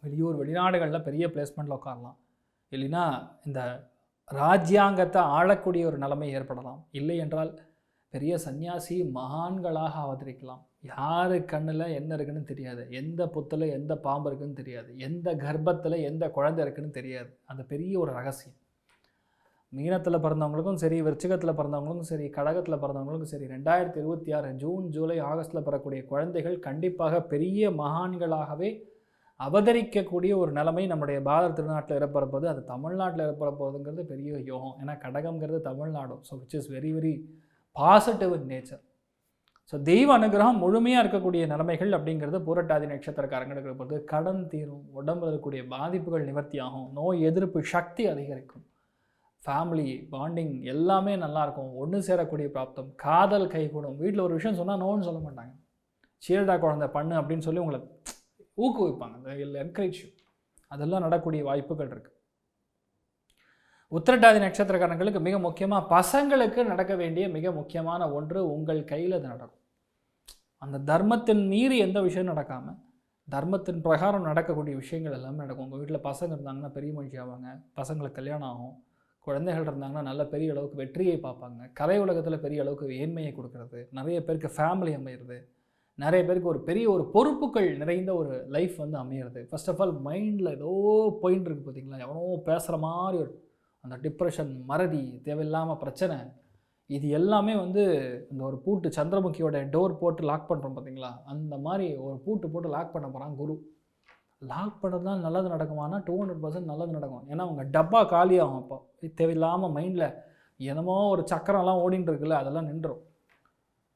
வெளிநாடுகளில் பெரிய பிளேஸ்மெண்ட்டில் உட்காரலாம். இல்லைன்னா இந்த ராஜ்யாங்கத்தை ஆளக்கூடிய ஒரு நிலைமை ஏற்படலாம். இல்லை என்றால் பெரிய சன்னியாசி மகான்களாக அவதரிக்கலாம். யார் கண்ணில் என்ன இருக்குன்னு தெரியாது, எந்த புத்தில் எந்த பாம்பு இருக்குன்னு தெரியாது, எந்த கர்ப்பத்தில் எந்த குழந்தை இருக்குன்னு தெரியாது. அந்த பெரிய ஒரு ரகசியம். மீனத்தில் பிறந்தவங்களுக்கும் சரி, விருச்சிகத்தில் பிறந்தவங்களுக்கும் சரி, கடகத்தில் பிறந்தவங்களுக்கும் சரி, 2026 ஜூன் ஜூலை ஆகஸ்ட்டில் பெறக்கூடிய குழந்தைகள் கண்டிப்பாக பெரிய மகான்களாகவே அவதரிக்கக்கூடிய ஒரு நிலைமை நம்முடைய பாரத திருநாட்டில் இறப்பறப்போது. அது தமிழ்நாட்டில் இறப்பறப்போகுதுங்கிறது பெரிய யோகம். ஏன்னா கடகம்ங்கிறது தமிழ்நாடு. So which is very very positive in nature. So தெய்வ அனுகிரகம் முழுமையாக இருக்கக்கூடிய நிலைமைகள் அப்படிங்கிறது பூரட்டாதி நட்சத்திரக்காரங்களுக்கு இருப்பது. கடன் தீரும், உடம்புல இருக்கக்கூடிய பாதிப்புகள் நிவர்த்தி ஆகும், நோய் எதிர்ப்பு சக்தி அதிகரிக்கும், ஃபேமிலி பாண்டிங் எல்லாமே நல்லாயிருக்கும், ஒன்று சேரக்கூடிய பிராப்தம், காதல் கைகூடும். வீட்டில் ஒரு விஷயம் சொன்னால் நோன்னு சொல்ல மாட்டாங்க. சீரடா குழந்தை பண்ணு அப்படின்னு சொல்லி உங்களை ஊக்குவிப்பாங்க, என்கரேஜ். அதெல்லாம் நடக்கக்கூடிய வாய்ப்புகள் இருக்குது. உத்திரட்டாதி நட்சத்திரக்காரங்களுக்கு மிக முக்கியமாக பசங்களுக்கு நடக்க வேண்டிய மிக முக்கியமான ஒன்று உங்கள் கையில் அது நடக்கும். அந்த தர்மத்தின் மீறி எந்த விஷயம் நடக்காமல் தர்மத்தின் பிரகாரம் நடக்கக்கூடிய விஷயங்கள் எல்லாமே நடக்கும். உங்கள் வீட்டில் பசங்க இருந்தாங்கன்னா பெரிய மனுஷி ஆவாங்க, பசங்களுக்கு கல்யாணம் ஆகும், குழந்தைகள் இருந்தாங்கன்னா நல்ல பெரிய அளவுக்கு வெற்றியை பார்ப்பாங்க, கலை உலகத்தில் பெரிய அளவுக்கு ஏழ்மையை கொடுக்கறது, நிறைய பேருக்கு ஃபேமிலி அமையிறது, நிறைய பேருக்கு ஒரு பெரிய ஒரு பொறுப்புகள் நிறைந்த ஒரு லைஃப் அமையிறது. ஃபர்ஸ்ட் ஆஃப் ஆல் மைண்டில் ஏதோ பாயிண்ட் இருக்குது பார்த்தீங்களா, எவனோ பேசுகிற மாதிரி ஒரு அந்த டிப்ரெஷன், மறதி, தேவையில்லாமல் பிரச்சனை, இது எல்லாமே இந்த ஒரு பூட்டு சந்திரமுகியோட டோர் போட்டு லாக் பண்ணுறோம் பார்த்தீங்களா, அந்த மாதிரி ஒரு பூட்டு போட்டு லாக் பண்ண போகிறான் குரு. லாக் பண்ணுறது தான் நல்லது நடக்குமானா 200% நல்லது நடக்கும். ஏன்னா அவங்க டப்பா காலியாகும். அப்போ தேவையில்லாமல் மைண்டில் என்னமோ ஒரு சக்கரம்லாம் ஓடின்னு இருக்குல்ல, அதெல்லாம் நின்றுடும்.